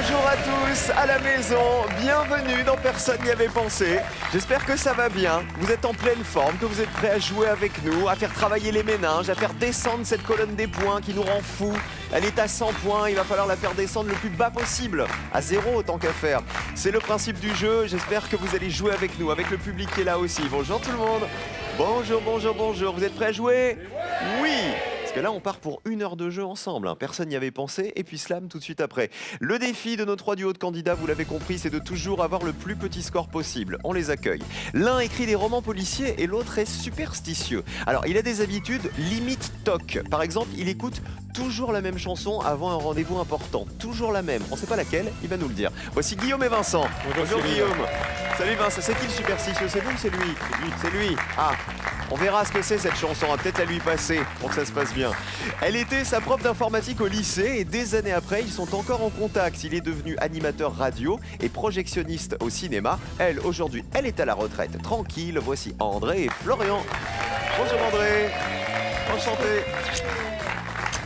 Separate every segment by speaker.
Speaker 1: Bonjour à tous à la maison, bienvenue dans Personne n'y avait pensé. J'espère que ça va bien, vous êtes en pleine forme, que vous êtes prêts à jouer avec nous, à faire travailler les méninges, à faire descendre cette colonne des points qui nous rend fous. Elle est à 100 points, il va falloir la faire descendre le plus bas possible, à 0 autant qu'à faire. C'est le principe du jeu, j'espère que vous allez jouer avec nous, avec le public qui est là aussi. Bonjour tout le monde. Bonjour, bonjour, bonjour, vous êtes prêts à jouer? Oui. Et là, on part pour 1 heure de jeu ensemble. Personne n'y avait pensé. Et puis Slam tout de suite après. Le défi de nos 3 duos de candidats, vous l'avez compris, c'est de toujours avoir le plus petit score possible. On les accueille. L'un écrit des romans policiers et l'autre est superstitieux. Alors, il a des habitudes limite toc. Par exemple, il écoute toujours la même chanson avant un rendez-vous important. Toujours la même. On ne sait pas laquelle, il va nous le dire. Voici Guillaume et Vincent. Bonjour Guillaume. Salut Vincent. C'est qui le superstitieux? C'est vous ou c'est lui? C'est lui. Ah. On verra ce que c'est cette chanson, on va peut-être la lui passer pour que ça se passe bien. Elle était sa prof d'informatique au lycée et des années après, ils sont encore en contact. Il est devenu animateur radio et projectionniste au cinéma. Elle, aujourd'hui, elle est à la retraite. Tranquille, voici André et Florian. Bonjour André, enchanté.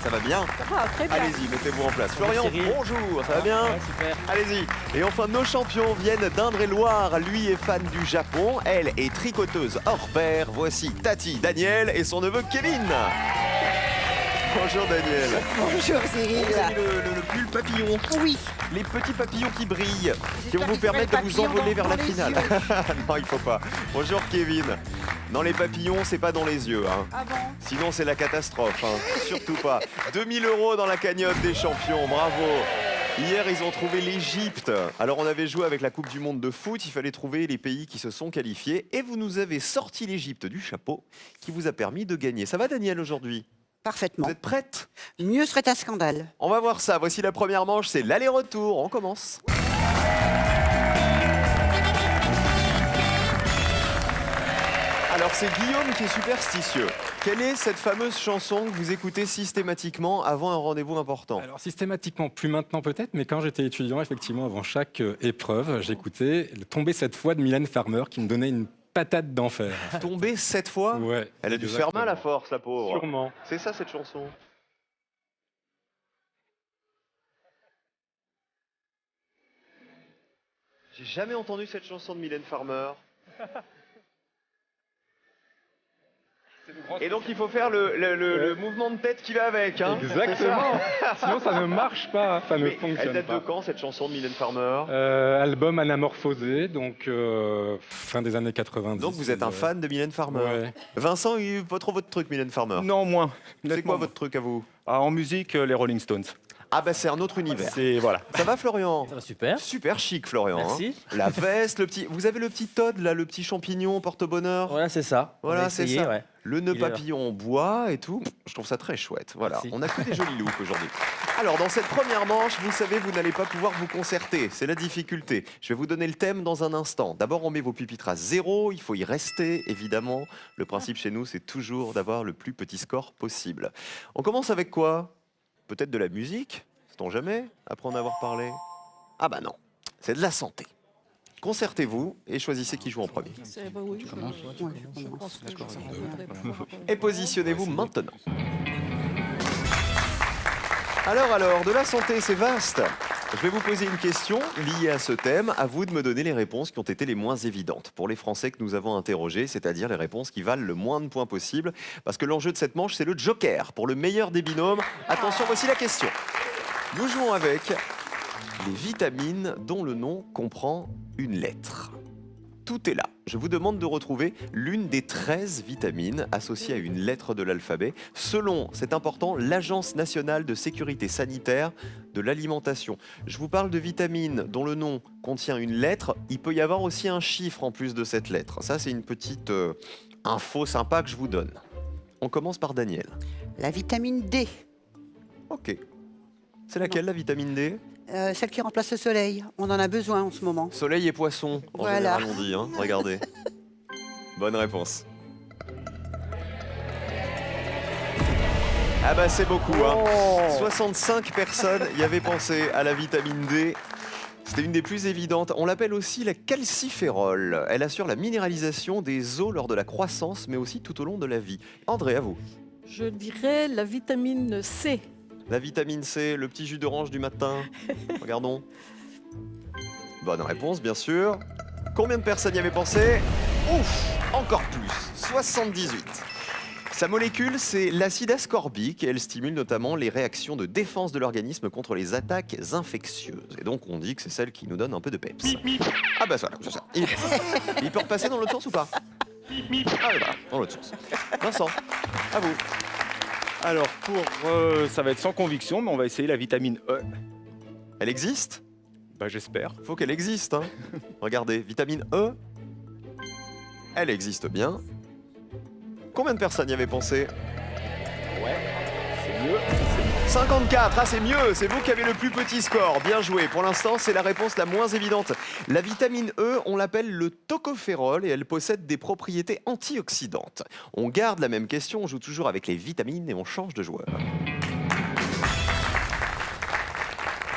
Speaker 1: Ça va bien?
Speaker 2: Ça va, très bien.
Speaker 1: Allez-y, mettez-vous en place. Florian, bonjour, ça va bien?
Speaker 2: Ouais, super.
Speaker 1: Allez-y. Et enfin, nos champions viennent d'Indre-et-Loire. Lui est fan du Japon, elle est tricoteuse hors pair. Voici Tati, Daniel et son neveu Kevin. Bonjour Daniel.
Speaker 3: Bonjour Cyril.
Speaker 1: Vous avez le pull papillon.
Speaker 3: Oui.
Speaker 1: Les petits papillons qui brillent, qui vont
Speaker 3: J'espère
Speaker 1: vous
Speaker 3: que
Speaker 1: permettre
Speaker 3: c'est
Speaker 1: de
Speaker 3: pas
Speaker 1: vous
Speaker 3: les
Speaker 1: envoler vers la
Speaker 3: papillons
Speaker 1: finale. Non, il faut pas. Bonjour Kevin. Non, les papillons, c'est pas dans les yeux.
Speaker 3: Ah bon?
Speaker 1: Sinon, c'est la catastrophe. Surtout pas. 2000 € dans la cagnotte des champions. Bravo. Hier, ils ont trouvé l'Égypte. Alors, on avait joué avec la Coupe du Monde de foot. Il fallait trouver les pays qui se sont qualifiés. Et vous nous avez sorti l'Égypte du chapeau, qui vous a permis de gagner. Ça va, Daniel, aujourd'hui?
Speaker 3: Parfaitement.
Speaker 1: Vous êtes prête?
Speaker 3: Mieux serait un scandale.
Speaker 1: On va voir ça. Voici la première manche. C'est l'aller-retour. On commence. Alors, c'est Guillaume qui est superstitieux. Quelle est cette fameuse chanson que vous écoutez systématiquement avant un rendez-vous important?
Speaker 4: Alors systématiquement, plus maintenant peut-être, mais quand j'étais étudiant, effectivement, avant chaque épreuve, j'écoutais Tomber cette fois de Mylène Farmer qui me donnait une patate d'enfer.
Speaker 1: Tomber 7 fois?
Speaker 4: Ouais.
Speaker 1: Elle a dû se faire mal à force, la pauvre.
Speaker 4: Sûrement.
Speaker 1: C'est ça, cette chanson? J'ai jamais entendu cette chanson de Mylène Farmer. Et donc il faut faire le mouvement de tête qui va avec.
Speaker 4: Exactement. Sinon ça ne marche pas, ça ne
Speaker 1: Mais
Speaker 4: fonctionne
Speaker 1: elle date
Speaker 4: pas.
Speaker 1: de quand cette chanson de Mylène Farmer?
Speaker 4: Album Anamorphosé, donc fin des années 90.
Speaker 1: Donc vous êtes un fan de Mylène Farmer.
Speaker 4: Ouais.
Speaker 1: Vincent, pas trop votre truc Mylène Farmer.
Speaker 5: Non, moins.
Speaker 1: C'est
Speaker 5: Nettement
Speaker 1: quoi
Speaker 5: moins.
Speaker 1: votre truc à vous?
Speaker 5: En musique, les Rolling Stones.
Speaker 1: Ah bah c'est un autre univers.
Speaker 5: C'est voilà.
Speaker 1: Ça va Florian?
Speaker 2: Ça va super.
Speaker 1: Super chic Florian.
Speaker 2: Merci.
Speaker 1: La veste, le petit. Vous avez le petit Todd là, le petit champignon porte-bonheur.
Speaker 2: Voilà, c'est ça.
Speaker 1: Voilà,
Speaker 2: On a
Speaker 1: c'est
Speaker 2: essayé,
Speaker 1: ça.
Speaker 2: ouais.
Speaker 1: Le nœud
Speaker 2: Il est là.
Speaker 1: papillon en bois et tout. Je trouve ça très chouette. Voilà,
Speaker 2: Merci.
Speaker 1: on a que des jolis looks aujourd'hui. Alors dans cette première manche, vous savez, vous n'allez pas pouvoir vous concerter. C'est la difficulté. Je vais vous donner le thème dans un instant. D'abord, on met vos pupitres à 0. Il faut y rester, évidemment. Le principe chez nous, c'est toujours d'avoir le plus petit score possible. On commence avec quoi? Peut-être de la musique? Sait-on jamais, après en avoir parlé? Ah bah non, c'est de la santé. Concertez-vous et choisissez qui joue en premier. Et positionnez-vous maintenant. Alors, de la santé, c'est vaste. Je vais vous poser une question liée à ce thème. À vous de me donner les réponses qui ont été les moins évidentes pour les Français que nous avons interrogés, c'est-à-dire les réponses qui valent le moins de points possible. Parce que l'enjeu de cette manche, c'est le joker pour le meilleur des binômes. Attention, voici la question. Nous jouons avec les vitamines dont le nom comprend une lettre. Tout est là. Je vous demande de retrouver l'une des 13 vitamines associées à une lettre de l'alphabet, selon, c'est important, l'Agence nationale de sécurité sanitaire de l'alimentation. Je vous parle de vitamines dont le nom contient une lettre. Il peut y avoir aussi un chiffre en plus de cette lettre. Ça, c'est une petite info sympa que je vous donne. On commence par Daniel.
Speaker 3: La vitamine D,
Speaker 1: Ok. C'est laquelle, la vitamine D?
Speaker 3: celle qui remplace le soleil. On en a besoin en ce moment.
Speaker 1: Soleil et poisson, en
Speaker 3: Voilà.
Speaker 1: général, on dit. Regardez. Bonne réponse. Ah bah c'est beaucoup. 65 personnes y avaient pensé à la vitamine D. C'était une des plus évidentes. On l'appelle aussi la calciférol. Elle assure la minéralisation des os lors de la croissance, mais aussi tout au long de la vie. André, à vous.
Speaker 6: Je dirais la vitamine C.
Speaker 1: La vitamine C, le petit jus d'orange du matin. Regardons. Bonne réponse, bien sûr. Combien de personnes y avaient pensé? Ouf, encore plus, 78. Sa molécule, c'est l'acide ascorbique et elle stimule notamment les réactions de défense de l'organisme contre les attaques infectieuses. Et donc on dit que c'est celle qui nous donne un peu de peps. Ah bah voilà, c'est ça. Il peut repasser dans l'autre sens ou pas? Ah voilà, dans l'autre sens. Vincent, à vous.
Speaker 5: Alors, ça va être sans conviction, mais on va essayer la vitamine E.
Speaker 1: Elle existe?
Speaker 5: Bah, j'espère.
Speaker 1: Faut qu'elle existe, hein. Regardez, vitamine E, elle existe bien. Combien de personnes y avaient pensé?
Speaker 5: Ouais, c'est mieux.
Speaker 1: 54, ah c'est mieux, c'est vous qui avez le plus petit score, bien joué. Pour l'instant, c'est la réponse la moins évidente. La vitamine E, on l'appelle le tocophérol et elle possède des propriétés antioxydantes. On garde la même question, on joue toujours avec les vitamines et on change de joueur.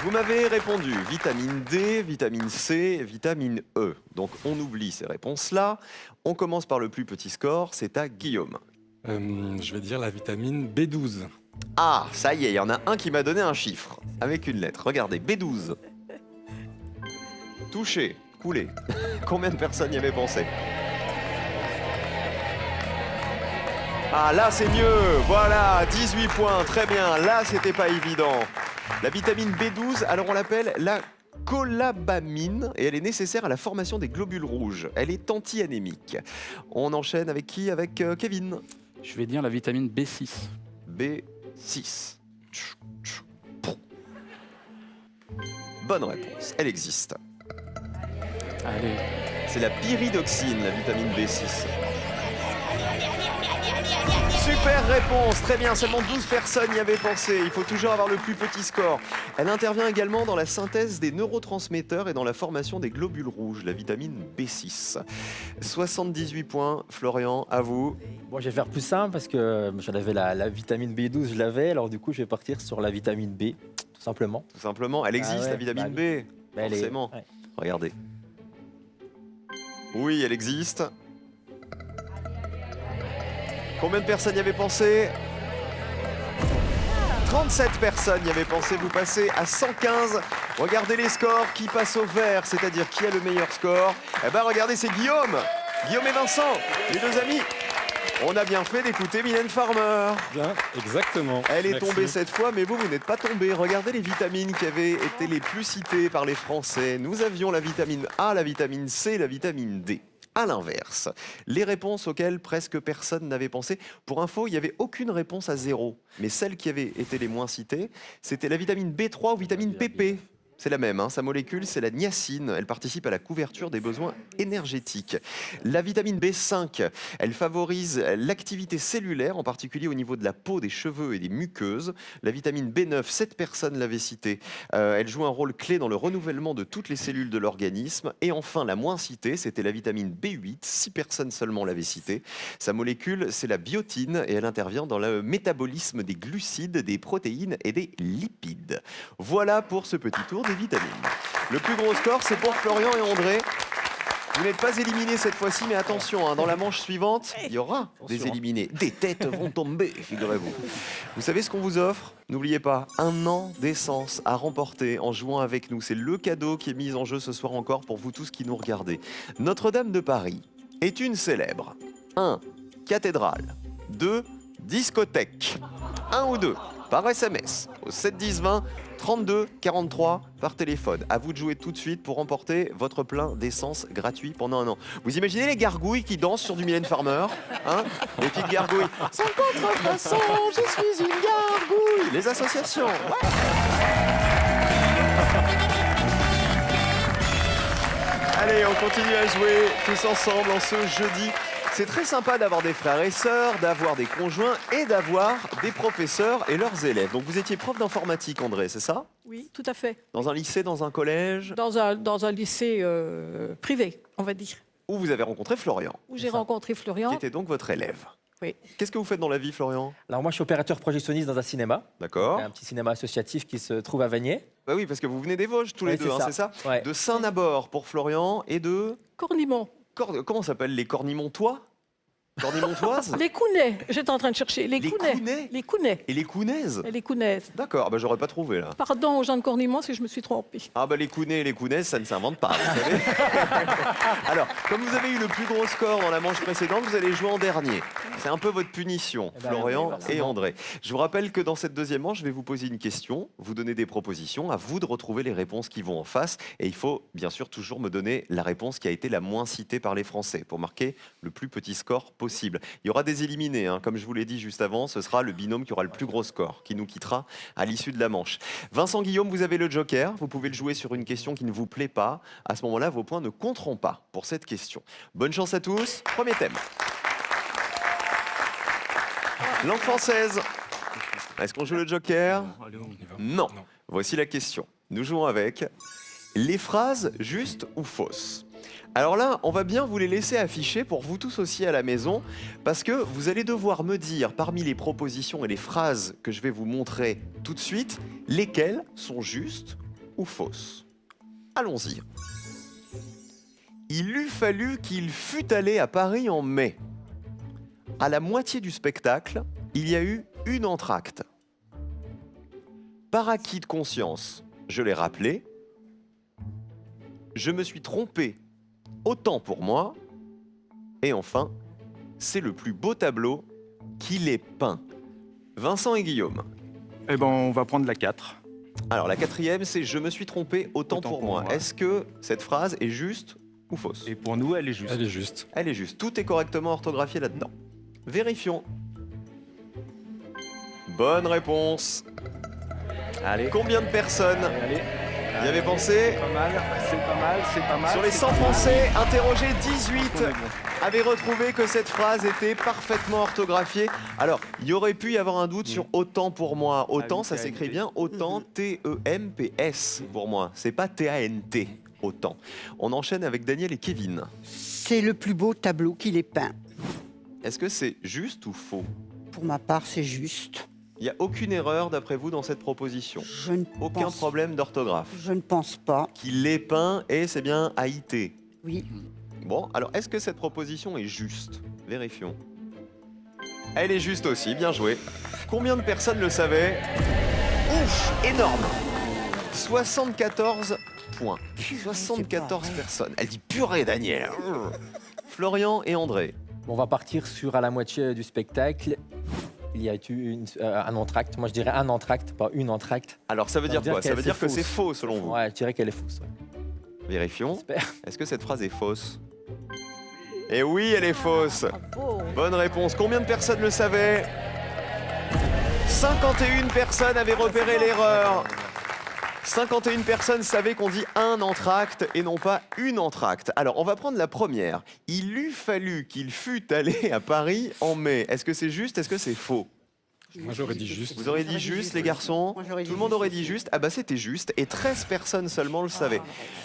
Speaker 1: Vous m'avez répondu vitamine D, vitamine C, vitamine E. Donc on oublie ces réponses-là. On commence par le plus petit score, c'est à Guillaume.
Speaker 4: Je vais dire la vitamine B12.
Speaker 1: Ah, ça y est, il y en a un qui m'a donné un chiffre, avec une lettre. Regardez, B12. Touché, coulé. Combien de personnes y avaient pensé? Ah, là c'est mieux, voilà, 18 points, très bien. Là, c'était pas évident. La vitamine B12, alors on l'appelle la colabamine et elle est nécessaire à la formation des globules rouges. Elle est anti-anémique. On enchaîne avec qui? Avec Kevin.
Speaker 2: Je vais dire la vitamine B6.
Speaker 1: B6. Bonne réponse, elle existe.
Speaker 2: Allez.
Speaker 1: C'est la pyridoxine, la vitamine B6. Super réponse, très bien, seulement 12 personnes y avaient pensé. Il faut toujours avoir le plus petit score. Elle intervient également dans la synthèse des neurotransmetteurs et dans la formation des globules rouges, la vitamine B6. 78 points, Florian, à vous.
Speaker 6: Bon, je vais faire plus simple parce que j'en avais la vitamine B12, je l'avais, alors du coup je vais partir sur la vitamine B, tout simplement.
Speaker 1: Tout simplement, elle existe,
Speaker 6: Ah ouais,
Speaker 1: la vitamine
Speaker 6: bah
Speaker 1: B.
Speaker 6: Bah, elle est-
Speaker 1: Forcément.
Speaker 6: ouais.
Speaker 1: Regardez. Oui, elle existe. Combien de personnes y avaient pensé? 37 personnes y avaient pensé, vous passez à 115. Regardez les scores, qui passe au vert, c'est-à-dire qui a le meilleur score. Eh ben regardez, c'est Guillaume. Guillaume et Vincent, les deux amis. On a bien fait d'écouter Mylène Farmer.
Speaker 4: Bien, exactement.
Speaker 1: Elle est
Speaker 4: Merci.
Speaker 1: tombée cette fois, mais vous n'êtes pas tombé. Regardez les vitamines qui avaient été les plus citées par les Français. Nous avions la vitamine A, la vitamine C, la vitamine D. À l'inverse, les réponses auxquelles presque personne n'avait pensé. Pour info, il n'y avait aucune réponse à 0. Mais celles qui avaient été les moins citées, c'était la vitamine B3 ou vitamine PP. C'est la même, hein. Sa molécule, c'est la niacine. Elle participe à la couverture des besoins énergétiques. La vitamine B5, elle favorise l'activité cellulaire, en particulier au niveau de la peau, des cheveux et des muqueuses. La vitamine B9, 7 personnes l'avaient citée. Elle joue un rôle clé dans le renouvellement de toutes les cellules de l'organisme. Et enfin, la moins citée, c'était la vitamine B8. 6 personnes seulement l'avaient citée. Sa molécule, c'est la biotine et elle intervient dans le métabolisme des glucides, des protéines et des lipides. Voilà pour ce petit tour des vitamines. Le plus gros score, c'est pour Florian et André. Vous n'êtes pas éliminés cette fois-ci, mais attention, hein, dans la manche suivante, il y aura des éliminés. Des têtes vont tomber, figurez-vous. Vous savez ce qu'on vous offre? N'oubliez pas, 1 an d'essence à remporter en jouant avec nous. C'est le cadeau qui est mis en jeu ce soir encore pour vous tous qui nous regardez. Notre-Dame de Paris est une célèbre. 1. Cathédrale. 2. Discothèque. 1 ou 2 par SMS au 7 10 20 32 43 par téléphone. À vous de jouer tout de suite pour remporter votre plein d'essence gratuit pendant 1 an. Vous imaginez les gargouilles qui dansent sur du Mylène Farmer, hein? Les petites gargouilles. Sans contrefaçon, je suis une gargouille. Les associations. Ouais. Allez, on continue à jouer tous ensemble en ce jeudi. C'est très sympa d'avoir des frères et sœurs, d'avoir des conjoints et d'avoir des professeurs et leurs élèves. Donc vous étiez prof d'informatique, André, c'est ça?
Speaker 7: Oui, tout à fait.
Speaker 1: Dans un lycée, dans un collège?
Speaker 7: Dans un lycée privé, on va dire,
Speaker 1: Où vous avez rencontré Florian,
Speaker 7: où j'ai rencontré
Speaker 1: qui
Speaker 7: Florian.
Speaker 1: était donc votre élève.
Speaker 7: Oui.
Speaker 1: Qu'est-ce que vous faites dans la vie, Florian?
Speaker 6: Alors moi je suis opérateur projectionniste dans un cinéma,
Speaker 1: D'accord.
Speaker 6: un petit cinéma associatif qui se trouve à Vanier.
Speaker 1: Bah oui, parce que vous venez des Vosges tous les
Speaker 6: Ouais,
Speaker 1: deux,
Speaker 6: c'est
Speaker 1: hein,
Speaker 6: ça.
Speaker 1: c'est ça?
Speaker 6: Ouais.
Speaker 1: De Saint-Nabord pour Florian et de...
Speaker 7: Cornimont.
Speaker 1: Comment s'appellent les Cornimontois? Cornimontoise.
Speaker 7: Les Counais. J'étais en train de chercher. Les Counais.
Speaker 1: Counais
Speaker 7: Les Counais.
Speaker 1: Et les Counaises.
Speaker 7: Et les Counaises.
Speaker 1: D'accord, bah j'aurais pas trouvé là.
Speaker 7: Pardon aux gens de Cornimont si je me suis trompée.
Speaker 1: Ah bah les Counais et les Counaises, ça ne s'invente pas, vous savez. Alors, comme vous avez eu le plus gros score dans la manche précédente, vous allez jouer en dernier. C'est un peu votre punition,
Speaker 6: Eh ben,
Speaker 1: Florian
Speaker 6: oui, forcément.
Speaker 1: et André. Je vous rappelle que dans cette deuxième manche, je vais vous poser une question, vous donner des propositions, à vous de retrouver les réponses qui vont en face. Et il faut bien sûr toujours me donner la réponse qui a été la moins citée par les Français pour marquer le plus petit score possible. Il y aura des éliminés, hein. Comme je vous l'ai dit juste avant, ce sera le binôme qui aura le plus gros score, qui nous quittera à l'issue de la manche. Vincent Guillaume, vous avez le joker, vous pouvez le jouer sur une question qui ne vous plaît pas. À ce moment-là, vos points ne compteront pas pour cette question. Bonne chance à tous, premier thème. Langue française. Est-ce qu'on joue le joker?
Speaker 4: Allez, on y va.
Speaker 1: Non. Voici la question. Nous jouons avec les phrases justes ou fausses. Alors là, on va bien vous les laisser afficher pour vous tous aussi à la maison, parce que vous allez devoir me dire, parmi les propositions et les phrases que je vais vous montrer tout de suite, lesquelles sont justes ou fausses. Allons-y. Il eût fallu qu'il fût allé à Paris en mai. À la moitié du spectacle, il y a eu une entr'acte. Par acquis de conscience, je l'ai rappelé. Je me suis trompé, autant pour moi. Et enfin, c'est le plus beau tableau qu'il ait peint. Vincent et Guillaume.
Speaker 5: Eh ben, on va prendre la 4.
Speaker 1: Alors la quatrième, c'est je me suis trompé, autant pour moi. Est-ce que cette phrase est juste ou fausse?
Speaker 5: Et pour nous, elle est juste.
Speaker 4: Elle est juste.
Speaker 1: Elle est juste. Tout est correctement orthographié là-dedans. Vérifions. Bonne réponse.
Speaker 5: Allez.
Speaker 1: Combien de personnes
Speaker 5: Allez.
Speaker 1: y avaient pensé?
Speaker 5: Pas mal, c'est pas mal, c'est pas mal.
Speaker 1: Sur les
Speaker 5: c'est
Speaker 1: 100
Speaker 5: pas mal.
Speaker 1: Français interrogés, 18
Speaker 5: On est bon.
Speaker 1: avaient retrouvé que cette phrase était parfaitement orthographiée. Alors, il y aurait pu y avoir un doute sur autant pour moi. Autant,
Speaker 5: oui,
Speaker 1: ça
Speaker 5: T-A-N-T.
Speaker 1: s'écrit bien autant, T-E-M-P-S pour moi. C'est pas T-A-N-T, autant. On enchaîne avec Daniel et Kevin.
Speaker 3: C'est le plus beau tableau qu'il ait peint.
Speaker 1: Est-ce que c'est juste ou faux?
Speaker 3: Pour ma part, c'est juste.
Speaker 1: Il n'y a aucune erreur d'après vous dans cette proposition.
Speaker 3: Je ne
Speaker 1: Aucun
Speaker 3: pense,
Speaker 1: problème d'orthographe.
Speaker 3: Je ne pense pas.
Speaker 1: Qu'il l'ait peint et c'est bien A-I-T.
Speaker 3: Oui.
Speaker 1: Bon, alors est-ce que cette proposition est juste? Vérifions. Elle est juste aussi, bien joué. Combien de personnes le savaient? Ouf, énorme. 74 points. 74 personnes. Elle dit purée, Daniel. Florian et André.
Speaker 6: On va partir sur à la moitié du spectacle. Il y a eu un entracte. Moi, je dirais un entracte, pas une entracte.
Speaker 1: Alors ça veut dire quoi? Ça
Speaker 6: qu'elle
Speaker 1: veut dire que
Speaker 6: c'est
Speaker 1: c'est faux selon vous.
Speaker 6: Ouais, je dirais qu'elle est fausse. Ouais.
Speaker 1: Vérifions.
Speaker 6: J'espère.
Speaker 1: Est-ce que cette phrase est fausse? Et oui, elle est fausse.
Speaker 7: Bravo.
Speaker 1: Bonne réponse. Combien de personnes le savaient? 51 personnes avaient repéré l'erreur. 51 personnes savaient qu'on dit un entracte et non pas une entracte. Alors, on va prendre la première. Il eût fallu qu'il fût allé à Paris en mai. Est-ce que c'est juste? Est-ce que c'est faux?
Speaker 4: Moi, j'aurais dit juste.
Speaker 1: Vous auriez dit juste, les garçons?
Speaker 3: Moi, j'aurais
Speaker 1: Tout
Speaker 3: dit
Speaker 1: le monde
Speaker 3: juste
Speaker 1: aurait dit
Speaker 3: aussi.
Speaker 1: juste. Ah bah c'était juste. Et 13 personnes seulement le savaient.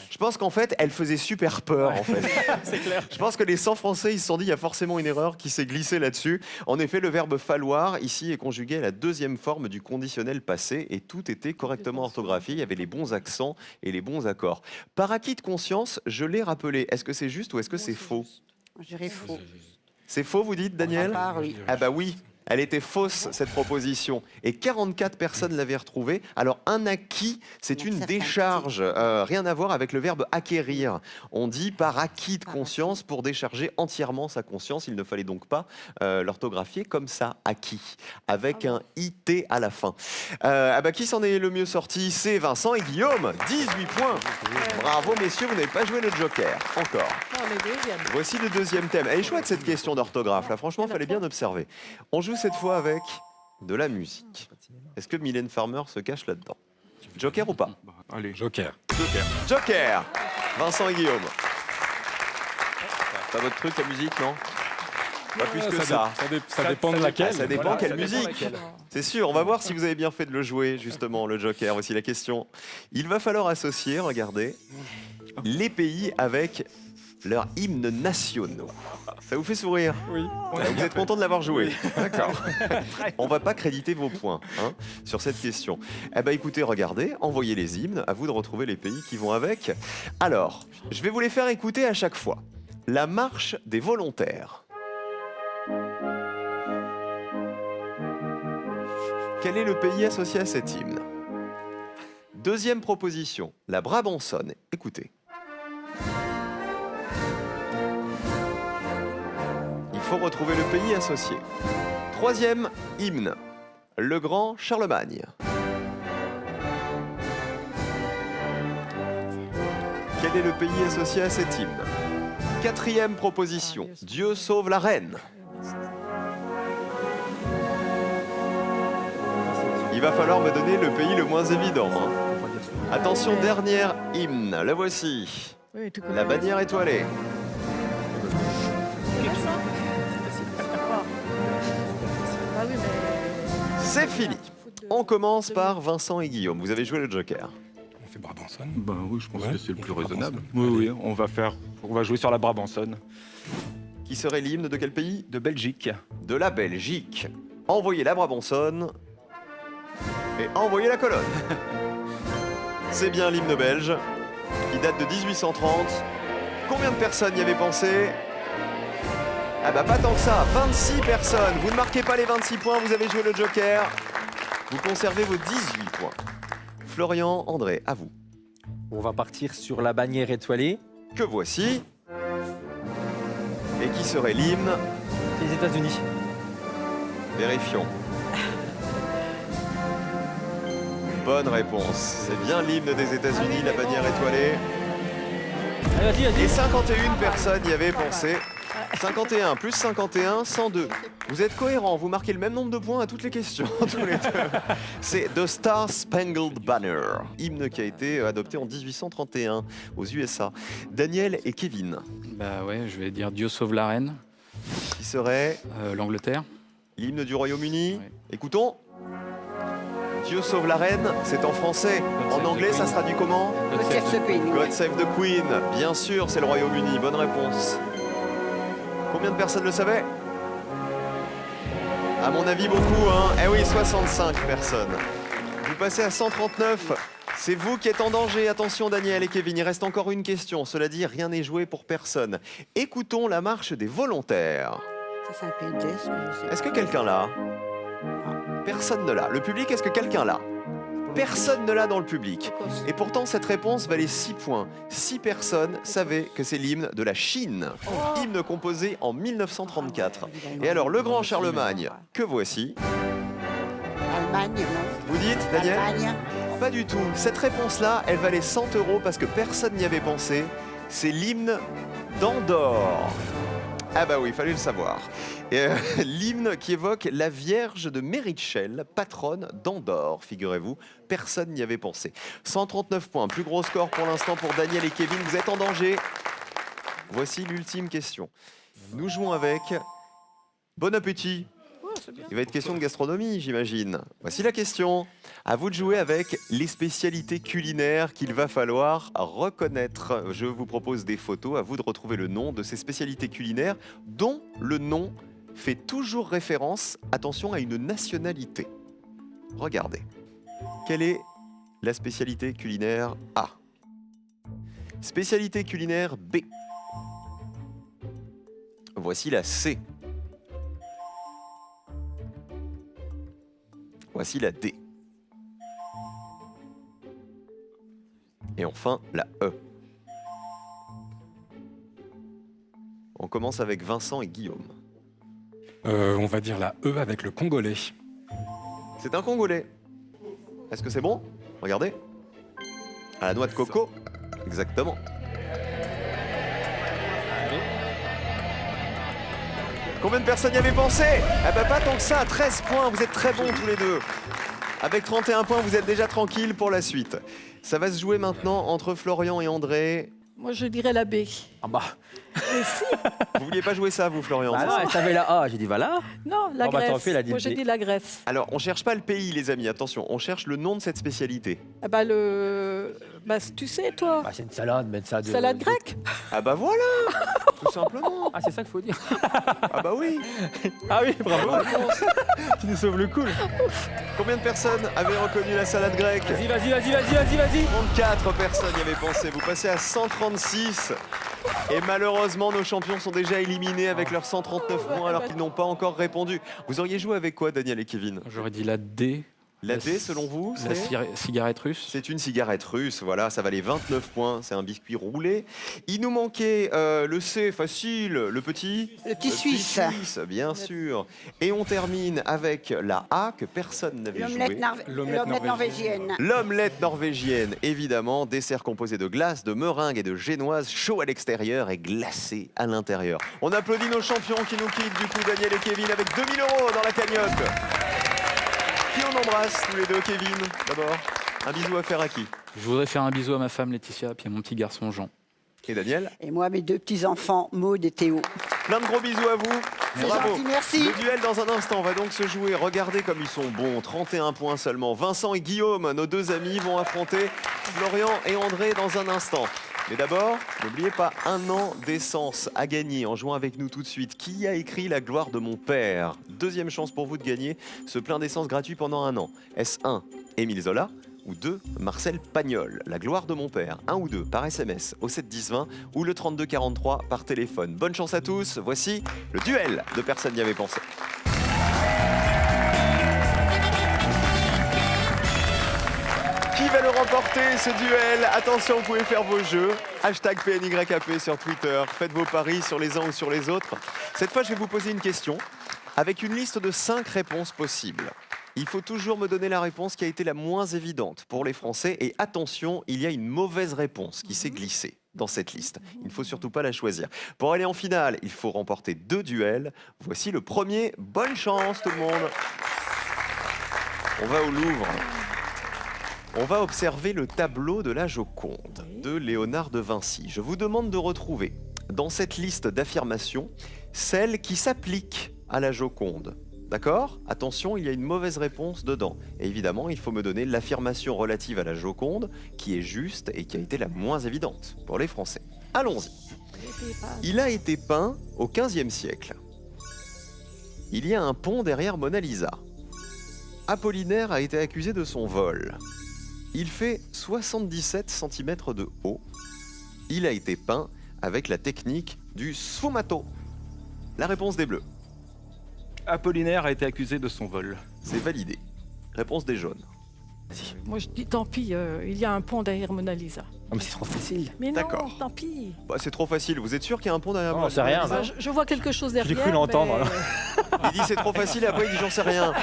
Speaker 1: Je pense qu'en fait, elle faisait super peur, en fait.
Speaker 6: C'est clair.
Speaker 1: Je pense que les 100 Français, ils se sont dit, il y a forcément une erreur qui s'est glissée là-dessus. En effet, le verbe falloir, ici, est conjugué à la deuxième forme du conditionnel passé et tout était correctement orthographié. Il y avait les bons accents et les bons accords. Par acquis de conscience, je l'ai rappelé. Est-ce que c'est juste ou est-ce que c'est faux?
Speaker 3: Je dirais faux.
Speaker 1: C'est faux, vous dites, Daniel?
Speaker 3: Pour ma part, oui.
Speaker 1: Ah bah oui, elle était fausse, cette proposition. Et 44 personnes l'avaient retrouvée. Alors, un acquis, c'est une décharge. Rien à voir avec le verbe acquérir. On dit par acquis de conscience pour décharger entièrement sa conscience. Il ne fallait donc pas l'orthographier comme ça, acquis, avec un IT à la fin. Ah bah, qui s'en est le mieux sorti? C'est Vincent et Guillaume. 18 points. Bravo, messieurs, vous n'avez pas joué le joker. Encore.
Speaker 7: Non, on est deuxième.
Speaker 1: Voici le deuxième thème. Elle est chouette cette question d'orthographe. Là, franchement, il fallait bien observer. On joue cette fois avec de la musique. Est-ce que Mylène Farmer se cache là-dedans? Joker ou pas?
Speaker 5: Bah, allez.
Speaker 4: Joker.
Speaker 1: Joker. Vincent et Guillaume. Pas votre truc, la musique, non? Pas plus que ça.
Speaker 4: Ça dépend de laquelle.
Speaker 1: Ça dépend
Speaker 6: Voilà,
Speaker 1: quelle
Speaker 6: ça dépend
Speaker 1: musique.
Speaker 6: laquelle.
Speaker 1: C'est sûr, on va voir si vous avez bien fait de le jouer, justement, le Joker. Voici la question. Il va falloir associer, regardez, les pays avec leurs hymnes nationaux. Ça vous fait sourire?
Speaker 4: Oui.
Speaker 1: Vous êtes content de l'avoir joué? D'accord. On va pas créditer vos points hein, sur cette question. Eh ben écoutez, regardez, envoyez les hymnes, à vous de retrouver les pays qui vont avec. Alors, je vais vous les faire écouter à chaque fois. La marche des volontaires. Quel est le pays associé à cet hymne? Deuxième proposition, la Brabançonne. Écoutez. Il faut retrouver le pays associé. Troisième hymne, le grand Charlemagne. Quel est le pays associé à cet hymne? Quatrième proposition, Dieu sauve la reine. Il va falloir me donner le pays le moins évident. Hein. Attention, dernier hymne, le voici.
Speaker 7: Oui, tu connais
Speaker 1: La
Speaker 7: les-
Speaker 1: bannière étoilée.
Speaker 7: Ah oui, mais...
Speaker 1: C'est fini. On commence par Vincent et Guillaume. Vous avez joué le Joker.
Speaker 4: On fait Brabançonne.
Speaker 5: Ben oui, je pense
Speaker 4: Ouais,
Speaker 5: que c'est le plus raisonnable.
Speaker 4: Brabançonne.
Speaker 5: Oui, on va jouer sur la Brabançonne.
Speaker 1: Qui serait l'hymne de quel pays?
Speaker 5: De Belgique.
Speaker 1: De la Belgique. Envoyez la Brabançonne et envoyez la colonne. C'est bien l'hymne belge qui date de 1830. Combien de personnes y avaient pensé? Ah bah pas tant que ça, 26 personnes. Vous ne marquez pas les 26 points, vous avez joué le Joker. Vous conservez vos 18 points. Florian, André, à vous.
Speaker 6: On va partir sur la bannière étoilée.
Speaker 1: Que voici. Et qui serait l'hymne?
Speaker 6: Les États-Unis.
Speaker 1: Vérifions. Bonne réponse. C'est bien l'hymne des États-Unis, la bannière étoilée.
Speaker 6: Allez, vas-y,
Speaker 1: Et
Speaker 6: vas-y.
Speaker 1: 51 personnes y avaient pensé. 51 plus 51, 102. Vous êtes cohérents, vous marquez le même nombre de points à toutes les questions, tous les deux. C'est The Star Spangled Banner, hymne qui a été adopté en 1831 aux USA. Daniel et Kevin,
Speaker 2: Bah ouais, je vais dire Dieu sauve la reine.
Speaker 1: qui serait
Speaker 2: L'Angleterre.
Speaker 1: l'hymne du Royaume-Uni.
Speaker 2: Ouais.
Speaker 1: Écoutons. Dieu sauve la reine, c'est en français.
Speaker 2: God
Speaker 1: En
Speaker 2: save
Speaker 1: anglais,
Speaker 2: the
Speaker 1: ça
Speaker 2: Queen.
Speaker 1: se traduit comment?
Speaker 3: God save the Queen.
Speaker 1: God save the Queen. Bien sûr, c'est le Royaume-Uni. Bonne réponse. Combien de personnes le savaient? À mon avis, beaucoup, hein? Eh oui, 65 personnes. Vous passez à 139. C'est vous qui êtes en danger. Attention, Daniel et Kevin, il reste encore une question. Cela dit, rien n'est joué pour personne. Écoutons la marche des volontaires.
Speaker 3: Ça, c'est un pays d'Est, mais je sais
Speaker 1: Est-ce que
Speaker 3: pas.
Speaker 1: quelqu'un l'a? Personne ne l'a. Le public, est-ce que quelqu'un l'a? Personne ne l'a dans le public. Et pourtant, cette réponse valait 6 points. 6 personnes savaient que c'est l'hymne de la Chine. Hymne composé en 1934. Et alors, le grand Charlemagne, que voici.
Speaker 3: Allemagne, non?
Speaker 1: Vous dites, Daniel?
Speaker 3: Allemagne.
Speaker 1: Pas du tout. Cette réponse-là, elle valait 100 € parce que personne n'y avait pensé. C'est l'hymne d'Andorre. Ah bah oui, il fallait le savoir. L'hymne qui évoque la Vierge de Mérichel, patronne d'Andorre, figurez-vous. Personne n'y avait pensé. 139 points, plus gros score pour l'instant pour Daniel et Kevin. Vous êtes en danger. Voici l'ultime question. Nous jouons avec... Bon appétit.
Speaker 7: Ouais, c'est bien.
Speaker 1: Il va être question de gastronomie, j'imagine. Voici la question. À vous de jouer avec les spécialités culinaires qu'il va falloir reconnaître. Je vous propose des photos. À vous de retrouver le nom de ces spécialités culinaires dont le nom fait toujours référence, attention, à une nationalité. Regardez. Quelle est la spécialité culinaire A? Spécialité culinaire B. Voici la C. Voici la D. Et enfin, la E. On commence avec Vincent et Guillaume.
Speaker 4: On va dire la E avec le congolais.
Speaker 1: C'est un Congolais. Est-ce que c'est bon? Regardez. À la noix de coco. Exactement. Combien de personnes y avaient pensé? Eh ben pas tant que ça, 13 points, vous êtes très bons tous les deux. Avec 31 points, vous êtes déjà tranquille pour la suite. Ça va se jouer maintenant entre Florian et André.
Speaker 7: Moi, je dirais la B.
Speaker 6: Ah bah,
Speaker 7: Mais si,
Speaker 1: Vous vouliez pas jouer ça, vous, Florian?
Speaker 6: bah non, elle savait la A. J'ai dit voilà.
Speaker 7: non, la
Speaker 6: Bon, bah, tant
Speaker 7: Grèce.
Speaker 6: pis, elle a dit
Speaker 7: Moi,
Speaker 6: le
Speaker 7: j'ai
Speaker 6: B.
Speaker 7: dit la Grèce.
Speaker 1: Alors, on cherche pas le pays, les amis, attention, on cherche le nom de cette spécialité.
Speaker 7: Ah bah, bah, tu sais, toi,
Speaker 6: Bah, c'est une salade, mais ça de.
Speaker 7: salade grecque.
Speaker 1: Ah bah voilà, tout simplement.
Speaker 6: Ah, c'est ça qu'il faut dire.
Speaker 1: Ah bah oui.
Speaker 6: Ah oui, bravo.
Speaker 1: Bonne réponse.
Speaker 6: Tu nous sauves le coup. là.
Speaker 1: Combien de personnes avaient reconnu la salade grecque?
Speaker 6: Vas-y, vas-y, vas-y, vas-y, vas-y, vas-y.
Speaker 1: 34 personnes y avaient pensé. Vous passez à 136. Et malheureusement, nos champions sont déjà éliminés avec leurs 139 points alors qu'ils n'ont pas encore répondu. Vous auriez joué avec quoi, Daniel et Kevin?
Speaker 2: J'aurais dit la D.
Speaker 1: La D, selon vous,
Speaker 2: La
Speaker 1: c'est
Speaker 2: cigarette russe.
Speaker 1: C'est une cigarette russe, voilà, ça valait 29 points, c'est un biscuit roulé. Il nous manquait le C, facile, le petit
Speaker 3: Suisse.
Speaker 1: Suisse, bien sûr. Et on termine avec la A que personne n'avait joué.
Speaker 3: L'omelette norvégienne.
Speaker 1: L'omelette norvégienne, évidemment, dessert composé de glace, de meringue et de génoise, chaud à l'extérieur et glacé à l'intérieur. On applaudit nos champions qui nous quittent, du coup, Daniel et Kevin, avec 2 000 € dans la cagnotte. Qui on embrasse tous les deux, Kevin, d'abord? Un bisou à faire à qui?
Speaker 2: Je voudrais faire un bisou à ma femme Laetitia, puis à mon petit garçon Jean.
Speaker 1: Et Daniel?
Speaker 3: Et moi, mes 2 petits-enfants, Maud et Théo.
Speaker 1: Plein de gros bisous à vous.
Speaker 3: C'est
Speaker 1: Bravo.
Speaker 3: gentil, merci.
Speaker 1: Le duel dans un instant va donc se jouer. Regardez comme ils sont bons. 31 points seulement. Vincent et Guillaume, nos 2 amis, vont affronter Florian et André dans un instant. Mais d'abord, n'oubliez pas 1 an d'essence à gagner en jouant avec nous tout de suite. Qui a écrit La gloire de mon père? 2e chance pour vous de gagner ce plein d'essence gratuit pendant 1 an. Est-ce 1, Émile Zola ou 2, Marcel Pagnol? La gloire de mon père. 1 ou 2 par SMS au 7 10 20 ou le 32 43 par téléphone. Bonne chance à tous. Voici le duel de Personne n'y avait pensé. Qui va le remporter, ce duel? Attention, vous pouvez faire vos jeux. Hashtag PNYAP sur Twitter. Faites vos paris sur les uns ou sur les autres. Cette fois, je vais vous poser une question avec une liste de 5 réponses possibles. Il faut toujours me donner la réponse qui a été la moins évidente pour les Français. Et attention, il y a une mauvaise réponse qui s'est glissée dans cette liste. Il ne faut surtout pas la choisir. Pour aller en finale, il faut remporter 2 duels. Voici le premier. Bonne chance, tout le monde. On va au Louvre. On va observer le tableau de la Joconde de Léonard de Vinci. Je vous demande de retrouver dans cette liste d'affirmations celle qui s'applique à la Joconde. D'accord? Attention, il y a une mauvaise réponse dedans. Et évidemment, il faut me donner l'affirmation relative à la Joconde qui est juste et qui a été la moins évidente pour les Français. Allons-y. Il a été peint au XVe siècle. Il y a un pont derrière Mona Lisa. Apollinaire a été accusé de son vol. Il fait 77 cm de haut. Il a été peint avec la technique du sfumato. La réponse des Bleus.
Speaker 5: Apollinaire a été accusé de son vol.
Speaker 1: C'est validé. Réponse des jaunes.
Speaker 7: Moi, je dis tant pis, il y a un pont derrière Mona Lisa.
Speaker 6: Oh, mais c'est trop facile.
Speaker 7: Mais non,
Speaker 1: D'accord.
Speaker 7: tant pis.
Speaker 1: Bah, c'est trop facile. Vous êtes sûr qu'il y a un pont derrière
Speaker 6: Non,
Speaker 1: Mona
Speaker 6: c'est rien,
Speaker 1: Lisa?
Speaker 6: bah.
Speaker 7: Je vois quelque chose derrière.
Speaker 6: cru l'entendre,
Speaker 7: mais-
Speaker 1: Il dit c'est trop facile et après il dit j'en sais rien.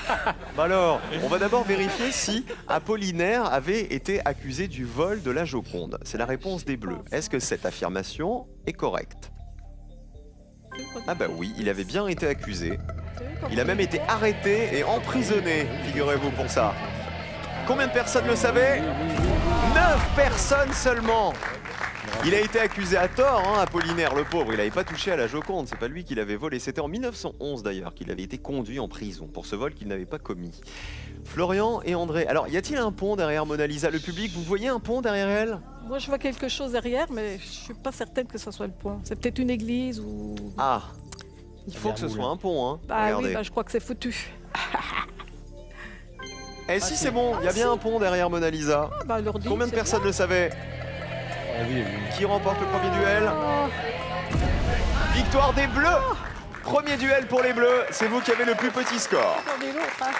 Speaker 1: Bah alors, on va d'abord vérifier si Apollinaire avait été accusé du vol de la Joconde. C'est la réponse des Bleus. Est-ce que cette affirmation est correcte? Ah bah oui, il avait bien été accusé. Il a même été arrêté et emprisonné, figurez-vous pour ça. Combien de personnes le savaient? 9 personnes seulement. Il a été accusé à tort, hein, Apollinaire, le pauvre. Il n'avait pas touché à la Joconde, c'est pas lui qui l'avait volé. C'était en 1911 d'ailleurs qu'il avait été conduit en prison pour ce vol qu'il n'avait pas commis. Florian et André, alors y a-t-il un pont derrière Mona Lisa? Le public, vous voyez un pont derrière elle?
Speaker 7: Moi, je vois quelque chose derrière, mais je suis pas certaine que ce soit le pont. C'est peut-être une église ou.
Speaker 1: Ah, il faut que ce soit un pont, hein.
Speaker 7: Bah
Speaker 1: Regardez.
Speaker 7: oui, bah, je crois que c'est foutu.
Speaker 1: Eh si, c'est bon, il y a bien un pont derrière Mona Lisa.
Speaker 7: Ah, bah, leur dit,
Speaker 1: Combien de
Speaker 7: c'est
Speaker 1: personnes
Speaker 7: bien.
Speaker 1: le savaient?
Speaker 6: Ah oui, oui.
Speaker 1: Qui remporte le premier duel?
Speaker 7: Oh,
Speaker 1: Victoire des Bleus! Premier duel pour les Bleus, c'est vous qui avez le plus petit score.
Speaker 7: attendez l'autre, hein.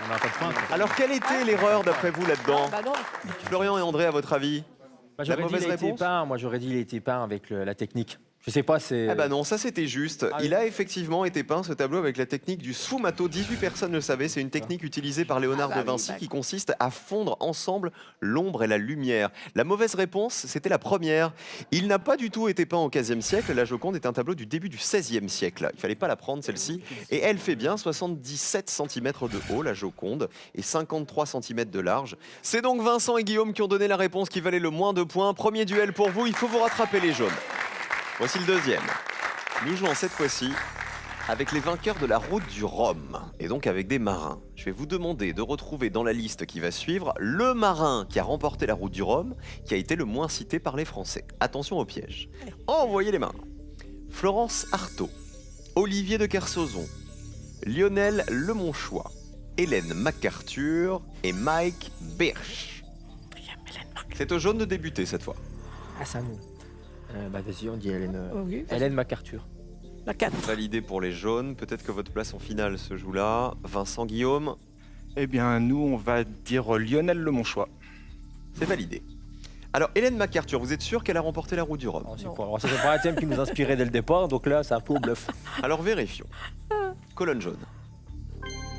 Speaker 6: On n'a pas de point. quoi.
Speaker 1: Alors quelle était l'erreur d'après vous là-dedans?
Speaker 7: Bah non.
Speaker 1: Florian et André, à votre avis?
Speaker 6: Moi,
Speaker 1: La
Speaker 6: j'aurais dit
Speaker 1: mauvaise
Speaker 6: il a été
Speaker 1: réponse
Speaker 6: peint. Moi, j'aurais dit il a été peint avec la technique. Je sais pas, c'est.
Speaker 1: Ah bah non, ça c'était juste.
Speaker 6: Ah
Speaker 1: Il
Speaker 6: oui.
Speaker 1: a effectivement été peint ce tableau avec la technique du sfumato. 18 personnes le savaient, c'est une technique utilisée par Léonard
Speaker 3: Ah bah
Speaker 1: de Vinci
Speaker 3: oui,
Speaker 1: qui consiste à fondre ensemble l'ombre et la lumière. La mauvaise réponse, c'était la première. Il n'a pas du tout été peint au XVe siècle. La Joconde est un tableau du début du XVIe siècle. Il fallait pas la prendre celle-ci. Et elle fait bien 77 cm de haut, la Joconde, et 53 cm de large. C'est donc Vincent et Guillaume qui ont donné la réponse qui valait le moins de points. Premier duel pour vous, il faut vous rattraper les jaunes. Voici le deuxième. Nous jouons cette fois-ci avec les vainqueurs de la route du Rhum, et donc avec des marins. Je vais vous demander de retrouver dans la liste qui va suivre le marin qui a remporté la route du Rhum, qui a été le moins cité par les Français. Attention au piège. Envoyez les mains. Florence Artaud, Olivier de Kersauzon, Lionel Lemonchois, Hélène MacArthur et Mike Birch. C'est aux jaunes de débuter cette fois.
Speaker 6: Ah, c'est à nous. Vas-y, on dit Hélène.
Speaker 7: Oui,
Speaker 6: Hélène MacArthur.
Speaker 7: la 4.
Speaker 1: Validé pour les jaunes. Peut-être que votre place en finale se joue là. Vincent, Guillaume,
Speaker 5: Eh bien, nous, on va dire Lionel Lemonchois.
Speaker 1: c'est validé. Alors, Hélène MacArthur, vous êtes sûr qu'elle a remporté la route du Rhum?
Speaker 6: Alors, ça, c'est pas un thème qui nous inspirait dès le départ, donc là, c'est un peu au bluff.
Speaker 1: Alors, vérifions. Colonne jaune.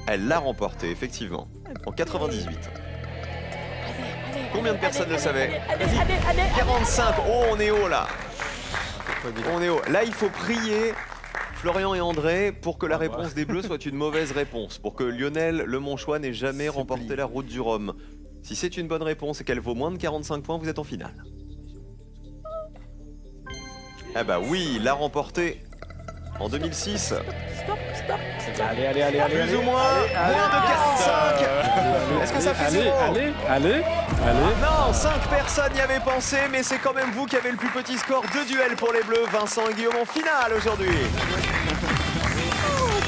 Speaker 1: Elle l'a remporté, effectivement, en 98. Combien de personnes le savaient? 45. Oh, on est haut là. On est haut. Là, il faut prier Florian et André pour que la réponse des Bleus soit une mauvaise réponse, pour que Lionel Lemonchois n'ait jamais remporté la route du Rhum. Si c'est une bonne réponse et qu'elle vaut moins de 45 points, vous êtes en finale. Ah bah oui, il l'a remporté en 2006.
Speaker 7: Stop.
Speaker 6: Allez.
Speaker 1: Plus ou moins, moins de 45. Est-ce que ça fait zéro?
Speaker 4: Allez.
Speaker 1: Non, 5 personnes y avaient pensé, mais c'est quand même vous qui avez le plus petit score. 2 duels pour les Bleus, Vincent et Guillaume en finale aujourd'hui.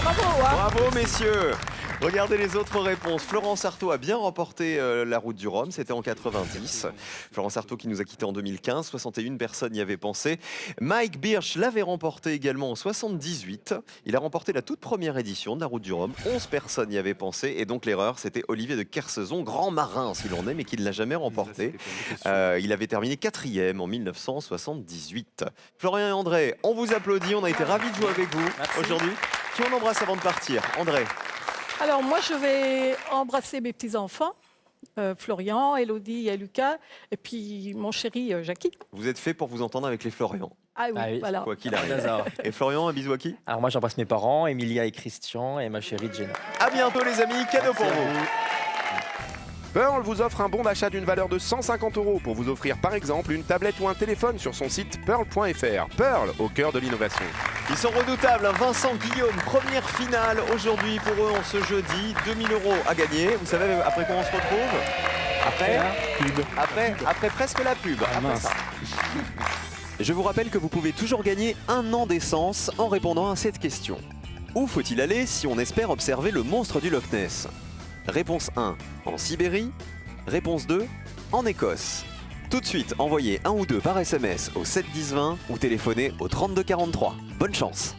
Speaker 7: Bravo, hein.
Speaker 1: Bravo messieurs. Regardez les autres réponses. Florence Artaud a bien remporté la route du Rhum, c'était en 90. Florence Artaud qui nous a quittés en 2015, 61 personnes y avaient pensé. Mike Birch l'avait remporté également en 78. Il a remporté la toute première édition de la route du Rhum, 11 personnes y avaient pensé. Et donc l'erreur, c'était Olivier de Kersauzon, grand marin s'il en est, mais qui ne l'a jamais remporté. Il avait terminé 4e en 1978. Florian et André, on vous applaudit, on a été ravis de jouer avec vous aujourd'hui. Qui on embrasse avant de partir? André.
Speaker 7: Alors moi, je vais embrasser mes petits-enfants, Florian, Elodie et Lucas, et puis mon chéri Jackie.
Speaker 1: Vous êtes fait pour vous entendre avec les Florian,
Speaker 7: Ah oui,
Speaker 6: Ah oui.
Speaker 7: voilà.
Speaker 1: quoi qu'il arrive.
Speaker 6: Hasard.
Speaker 1: Et Florian, un bisou à qui?
Speaker 6: Alors moi, j'embrasse mes parents, Emilia et Christian, et ma chérie Jenna.
Speaker 1: À bientôt les amis, cadeau pour vous.
Speaker 8: Pearl vous offre un bon d'achat d'une valeur de 150 € pour vous offrir par exemple une tablette ou un téléphone sur son site pearl.fr. Pearl, au cœur de l'innovation.
Speaker 1: Ils sont redoutables, hein. Vincent, Guillaume, première finale aujourd'hui pour eux en ce jeudi. 2000 € à gagner. Vous savez après quoi on se retrouve? Après presque la pub. Après ça. Je vous rappelle que vous pouvez toujours gagner 1 an d'essence en répondant à cette question. Où faut-il aller si on espère observer le monstre du Loch Ness? Réponse 1, en Sibérie. Réponse 2, en Écosse. Tout de suite, envoyez 1 ou 2 par SMS au 7 10 20 ou téléphonez au 32 43. Bonne chance!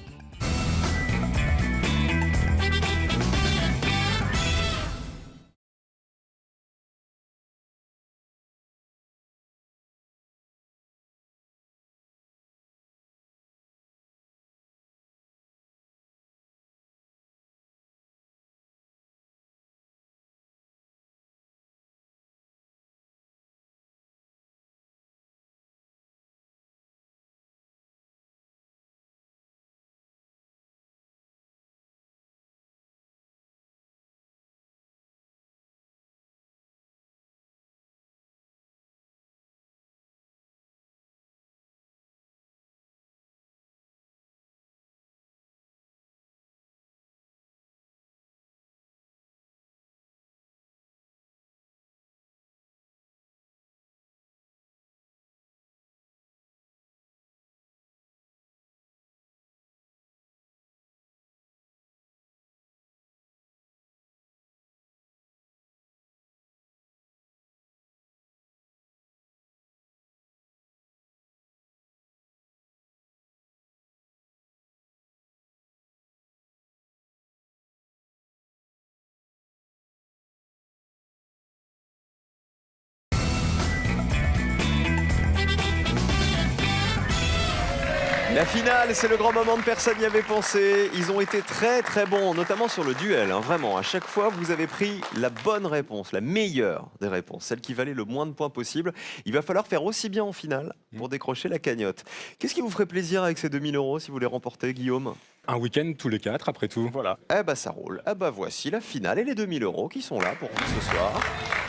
Speaker 1: La finale, c'est le grand moment de personne n'y avait pensé. Ils ont été très très bons, notamment sur le duel. Hein, vraiment, à chaque fois, vous avez pris la bonne réponse, la meilleure des réponses, celle qui valait le moins de points possible. Il va falloir faire aussi bien en finale pour décrocher la cagnotte. Qu'est-ce qui vous ferait plaisir avec ces 2000 € si vous les remportez, Guillaume?
Speaker 4: Un week-end tous les 4, après tout.
Speaker 5: Voilà.
Speaker 1: Eh bah ça roule. Eh bah voici la finale et les 2000 € qui sont là pour vous ce soir.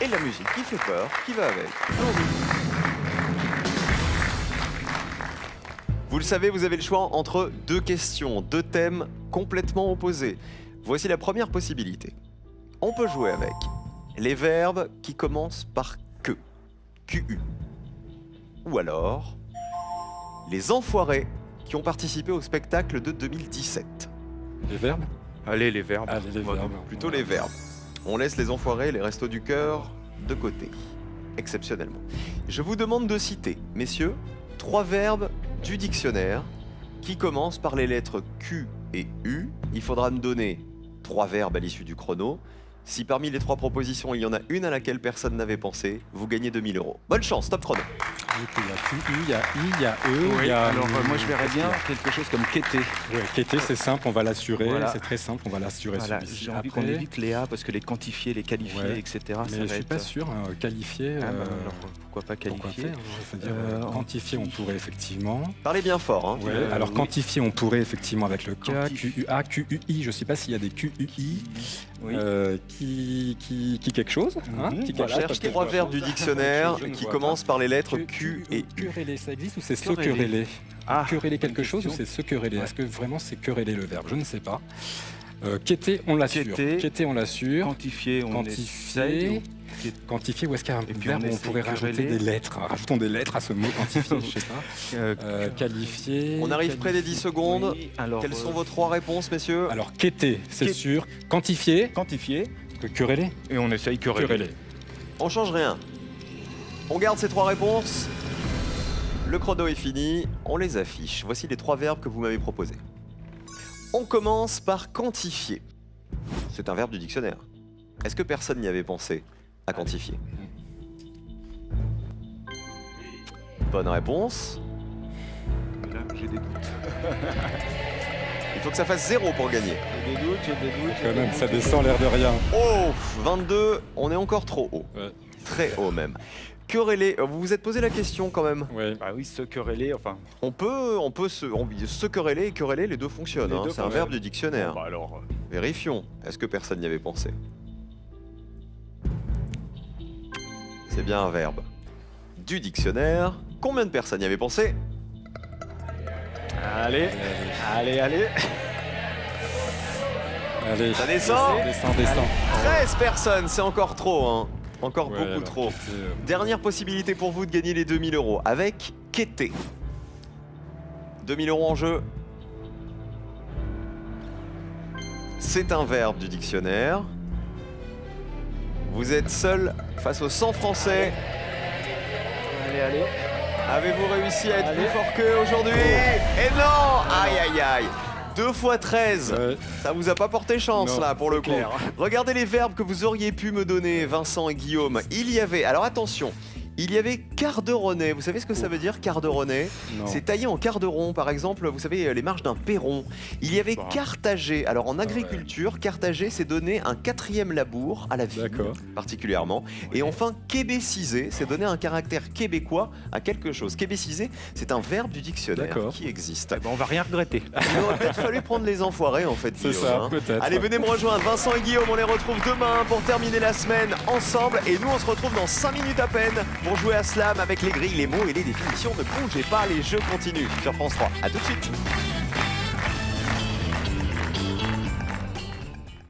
Speaker 1: Et la musique qui fait peur, qui va avec. Vous le savez, vous avez le choix entre 2 questions, 2 thèmes complètement opposés. Voici la première possibilité. On peut jouer avec les verbes qui commencent par que, QU. Ou alors, les enfoirés qui ont participé au spectacle de 2017.
Speaker 4: Les verbes?
Speaker 5: Allez, les verbes.
Speaker 4: Allez, les verbes.
Speaker 1: Plutôt les verbes. On laisse les enfoirés et les restos du cœur de côté, exceptionnellement. Je vous demande de citer, messieurs, 3 verbes du dictionnaire qui commence par les lettres Q et U. Il faudra me donner 3 verbes à l'issue du chrono. Si parmi les 3 propositions, il y en a une à laquelle personne n'avait pensé, vous gagnez 2000 €. Bonne chance, top chrono.
Speaker 4: Du coup, il y a QU, il y a I, il y a E, il y a...
Speaker 2: Alors moi je verrais bien quelque chose comme quêter.
Speaker 4: Ouais, Kété, c'est simple, on va l'assurer.
Speaker 2: Voilà.
Speaker 4: C'est très simple, on va l'assurer.
Speaker 5: Voilà,
Speaker 4: celui-ci.
Speaker 5: j'ai envie
Speaker 4: Après,
Speaker 5: qu'on évite les A parce que les quantifier, les qualifier,
Speaker 4: Ouais.
Speaker 5: etc.
Speaker 4: Mais
Speaker 5: ça
Speaker 4: je
Speaker 5: va
Speaker 4: suis
Speaker 5: être...
Speaker 4: pas sûr, hein, qualifier.
Speaker 5: Ah, bah, alors, pourquoi pas
Speaker 4: pourquoi
Speaker 5: qualifier
Speaker 4: faire, hein, je veux dire, quantifier, on pourrait effectivement.
Speaker 1: Parlez bien fort. Hein.
Speaker 4: Ouais,
Speaker 5: oui.
Speaker 4: alors quantifier, on pourrait effectivement avec le K,
Speaker 5: Quantifier.
Speaker 4: QUA, QUI. Je ne sais pas s'il y a des QUI
Speaker 5: Oui.
Speaker 4: qui quelque chose. Hein,
Speaker 5: Mhm.
Speaker 4: qui
Speaker 1: On
Speaker 4: quelque chose, parce
Speaker 1: cherche
Speaker 4: que
Speaker 1: 3
Speaker 4: je-
Speaker 1: verbes du dictionnaire
Speaker 4: je ne
Speaker 1: qui
Speaker 4: vois
Speaker 1: commencent par les lettres
Speaker 4: pas.
Speaker 1: Q et U.
Speaker 4: Quereller, ça existe ou c'est se
Speaker 5: Quereller.
Speaker 4: quereller
Speaker 5: Ah,
Speaker 4: Quereller quelque
Speaker 5: bonne
Speaker 4: chose ou
Speaker 5: question.
Speaker 4: c'est se quereller
Speaker 5: Ouais.
Speaker 4: Est-ce que vraiment c'est quereller le verbe Je ne sais pas. Quêter, on l'assure.
Speaker 5: Quêter.
Speaker 4: Quêter, on l'assure.
Speaker 5: Quantifier, on essaye.
Speaker 4: Quantifier. Quantifier, ou est-ce qu'il y a un
Speaker 5: Et puis
Speaker 4: verbe
Speaker 5: on
Speaker 4: où on
Speaker 5: essaie
Speaker 4: pourrait rajouter
Speaker 5: quereller.
Speaker 4: des lettres Rajoutons des lettres à ce mot quantifier, je sais pas. Qualifier.
Speaker 1: On arrive près des 10 secondes.
Speaker 5: Oui, alors,
Speaker 1: Quelles sont vos 3 réponses, messieurs?
Speaker 4: Alors, quêter, c'est
Speaker 5: Quêter.
Speaker 4: sûr. Quantifier,
Speaker 5: quantifier
Speaker 4: quereller.
Speaker 5: et on essaye quereller.
Speaker 4: Quereller.
Speaker 1: On change rien. On garde ces 3 réponses. Le chrono est fini. On les affiche. Voici les 3 verbes que vous m'avez proposés. On commence par quantifier. C'est un verbe du dictionnaire. Est-ce que personne n'y avait pensé à quantifier? Bonne réponse.
Speaker 5: Mais là, j'ai des doutes.
Speaker 1: Il faut que ça fasse 0 pour gagner.
Speaker 5: J'ai des doutes, j'ai des doutes.
Speaker 4: Quand même, ça descend l'air de rien.
Speaker 1: Oh, 22, on est encore trop haut.
Speaker 4: Ouais.
Speaker 1: Très haut même. Quereller, vous vous êtes posé la question quand même.
Speaker 4: Ouais.
Speaker 5: Ah oui, se quereller, enfin.
Speaker 1: On peut se quereller et quereller, les deux fonctionnent.
Speaker 5: Les
Speaker 1: hein.
Speaker 5: deux
Speaker 1: C'est un
Speaker 5: fonctionnent.
Speaker 1: verbe du dictionnaire.
Speaker 5: Bon, bah alors,
Speaker 1: Vérifions. Est-ce que personne n'y avait pensé? C'est bien un verbe du dictionnaire. Combien de personnes y avaient pensé?
Speaker 5: allez, allez, allez.
Speaker 4: Allez.
Speaker 1: Ça descend.
Speaker 4: Descend.
Speaker 1: 13 personnes, c'est encore trop. Hein. Encore
Speaker 4: Ouais,
Speaker 1: beaucoup
Speaker 4: alors,
Speaker 1: trop.
Speaker 4: quêter,
Speaker 1: Dernière possibilité pour vous de gagner les 2000 € avec quêter. 2000 € en jeu. C'est un verbe du dictionnaire. Vous êtes seul face aux 100 Français.
Speaker 5: Allez, allez.
Speaker 1: Avez-vous réussi à être
Speaker 5: Allez.
Speaker 1: plus fort qu'eux aujourd'hui? Et non! Aïe aïe aïe! 2 fois 13,
Speaker 4: Ouais.
Speaker 1: ça vous a pas porté chance
Speaker 4: Non,
Speaker 1: là pour le
Speaker 5: c'est
Speaker 1: coup.
Speaker 5: clair.
Speaker 1: Regardez les verbes que vous auriez pu me donner, Vincent et Guillaume. Il y avait, alors attention, il y avait carderonnet. Vous savez ce que ça veut dire carderonnet?
Speaker 4: Non.
Speaker 1: C'est taillé en quart de rond, par exemple, vous savez, les marges d'un perron. Il y avait
Speaker 5: Bah.
Speaker 1: cartager. Alors en agriculture, cartager, c'est donner un 4e labour à la vigne,
Speaker 4: D'accord.
Speaker 1: particulièrement. Et enfin, québéciser, c'est donner un caractère québécois à quelque chose. Québéciser, c'est un verbe du dictionnaire
Speaker 4: D'accord.
Speaker 1: qui existe.
Speaker 5: Eh ben, on va rien regretter.
Speaker 1: Il aurait peut-être fallu prendre les enfoirés, en fait,
Speaker 4: C'est
Speaker 1: Guillaume,
Speaker 4: ça,
Speaker 1: hein.
Speaker 4: peut-être.
Speaker 1: Allez, venez me rejoindre, Vincent et Guillaume, on les retrouve demain pour terminer la semaine ensemble. Et nous, on se retrouve dans 5 minutes à peine pour jouer à Slam avec les grilles, les mots et les définitions. Ne bougez pas, les jeux continuent sur France 3. A tout de suite.